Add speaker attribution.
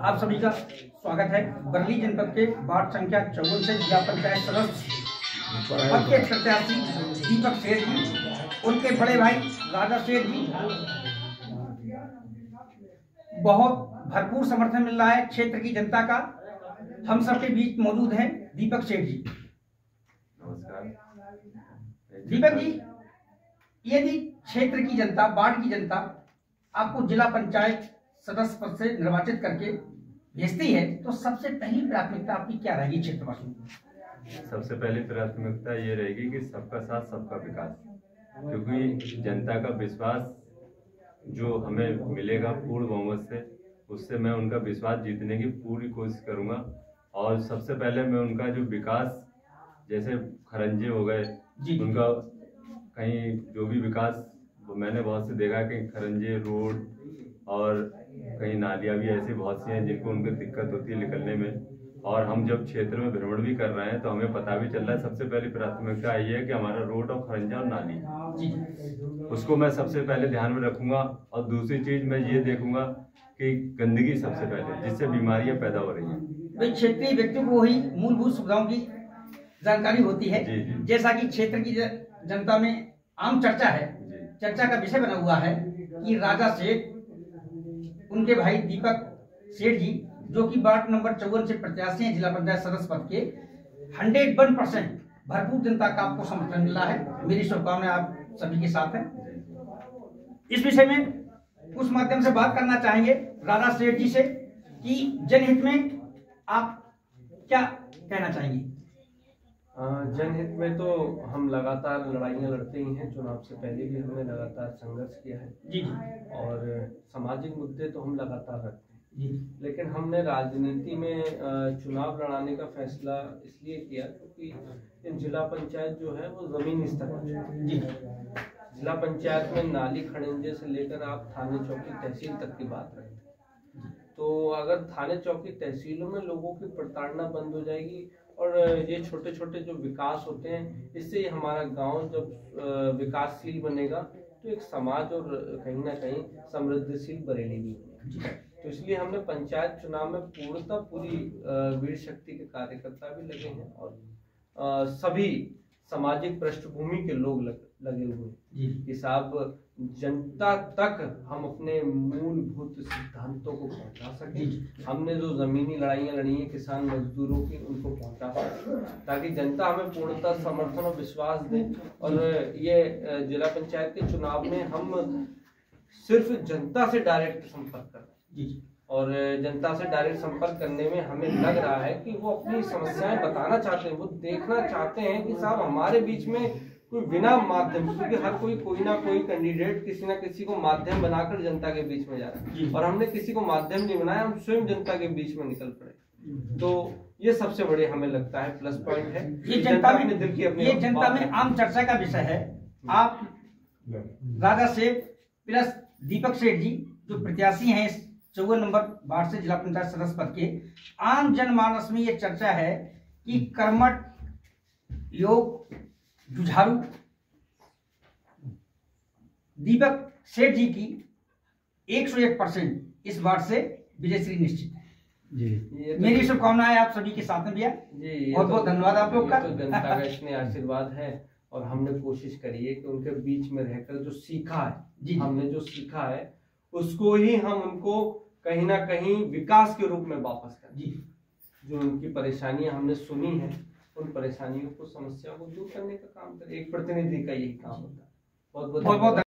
Speaker 1: आप सभी का स्वागत है। बरली जनपद के वार्ड संख्या 54 से जिला पंचायत सदस्य पद के प्रत्याशी दीपक सेठ जी, उनके बड़े भाई राजा सेठ जी, बहुत भरपूर समर्थन मिल रहा है क्षेत्र की जनता का। हम सबके बीच मौजूद हैं दीपक सेठ जी।
Speaker 2: नमस्कार
Speaker 1: दीपक जी, यदि क्षेत्र की जनता, वार्ड की जनता आपको जिला पंचायत सदस्य पद से निर्वाचित करके भेजती है तो सबसे पहली प्राथमिकता आपकी क्या रहेगी क्षेत्रवासियों की?
Speaker 2: सबसे पहली प्राथमिकता ये रहेगी कि सबका साथ सबका विकास, क्योंकि जनता का विश्वास जो हमें मिलेगा पूर्ण बहुमत से, उससे मैं उनका विश्वास जीतने की पूरी कोशिश करूंगा। और सबसे पहले मैं उनका जो विकास, जैसे खरंजे हो गए, उनका कहीं जो भी विकास मैंने बहुत से देखा कि खरंजे रोड और कहीं नालियाँ भी ऐसी बहुत सी हैं जिनको उनको दिक्कत होती है निकलने में। और हम जब क्षेत्र में भ्रमण भी कर रहे हैं तो हमें पता भी चल रहा है सबसे पहली प्राथमिकता ये है कि हमारा रोड और खरंजा और नाली, उसको मैं सबसे पहले ध्यान में रखूंगा। और दूसरी चीज मैं ये देखूंगा कि गंदगी सबसे पहले, जिससे बीमारियां पैदा हो रही हैं।
Speaker 1: क्षेत्रीय व्यक्तियों को ही मूलभूत सुविधाओं की जानकारी होती है।
Speaker 2: जी।
Speaker 1: जैसा कि क्षेत्र की जनता में आम चर्चा है, चर्चा का विषय बना हुआ है कि राजा सेठ, उनके भाई दीपक सेठ जी, जो कि वार्ड नंबर 54 से प्रत्याशी हैं जिला पंचायत सदस्य पद के, 101% भरपूर जनता का आपको समर्थन मिल रहा है। मेरी शुभकामनाएं आप सभी के साथ हैं। इस विषय में उस माध्यम से बात करना चाहेंगे राजा सेठ जी से कि जनहित में आप क्या कहना चाहेंगे?
Speaker 3: जनहित में तो हम लगातार लड़ाइयाँ लड़ते ही हैं। चुनाव से पहले भी हमने लगातार संघर्ष किया है
Speaker 1: जी।
Speaker 3: और सामाजिक मुद्दे तो हम लगातार रखते हैं
Speaker 1: जी।
Speaker 3: लेकिन हमने राजनीति में चुनाव लड़ाने का फैसला इसलिए किया क्योंकि जिला पंचायत जो है वो जमीनी स्तर पर
Speaker 1: जी।
Speaker 3: जिला पंचायत में नाली खड़ंजे से लेकर आप थाने चौकी तहसील तक की बात रखते हैं। तो अगर थाने चौकी तहसीलों में लोगों की प्रताड़ना बंद हो जाएगी और ये छोटे छोटे जो विकास होते हैं, इससे हमारा गांव जब विकासशील बनेगा तो एक समाज और कहीं ना कहीं समृद्धशील बरेली भी बनेगा। तो इसलिए हमने पंचायत चुनाव में पूर्णतः पूरी वीर शक्ति के कार्यकर्ता भी लगे हैं और सभी सामाजिक पृष्ठभूमि के लोग लगे हुए हैं कि साहब जनता तक हम अपने मूलभूत सिद्धांतों को पहुंचा सकें। हमने जो जमीनी लड़ाइयाँ लड़ी हैं किसान मजदूरों की, उनको पहुंचा सकें ताकि जनता हमें पूर्णतः समर्थन और विश्वास दे। और ये जिला पंचायत के चुनाव में हम सिर्फ जनता से डायरेक्ट संपर्क कर रहे हैं और जनता से डायरेक्ट संपर्क करने में हमें लग रहा है कि वो अपनी समस्याएं बताना चाहते हैं, वो देखना चाहते हैं कि साहब हमारे बीच में कोई बिना माध्यम, क्योंकि हर कोई ना कोई कैंडिडेट किसी ना किसी को माध्यम बनाकर जनता के बीच में जा रहा है और हमने किसी को माध्यम नहीं बनाया, हम स्वयं जनता के बीच में निकल पड़े। तो ये सबसे बड़े हमें लगता है प्लस पॉइंट है।
Speaker 1: ये जनता में आम चर्चा का विषय है। आप राजा सेठ प्लस दीपक सेठ जी जो प्रत्याशी हैं 54 नंबर वार्ड से जिला पंचायत सदस्य पद के, आम जनमानस में ये चर्चा है कि कर्मठ, योग, जुझारू दीपक सेठ जी की 101% इस वार्ड से विजयश्री निश्चित है। जी। मेरी शुभकामनाएं आप सभी के साथ में भैया। बहुत बहुत धन्यवाद आप लोग का।
Speaker 3: तो जनता का इसमें आशीर्वाद है और हमने कोशिश करी है कि उनके बीच में रहकर जो सीखा है, हमने जो सीखा है उसको ही हम उनको कहीं ना कहीं विकास के रूप में वापस करें। जो उनकी परेशानियां हमने सुनी हैं, उन परेशानियों को, समस्या को दूर करने का काम करें। एक प्रतिनिधि का यही काम होता है। बहुत बहुत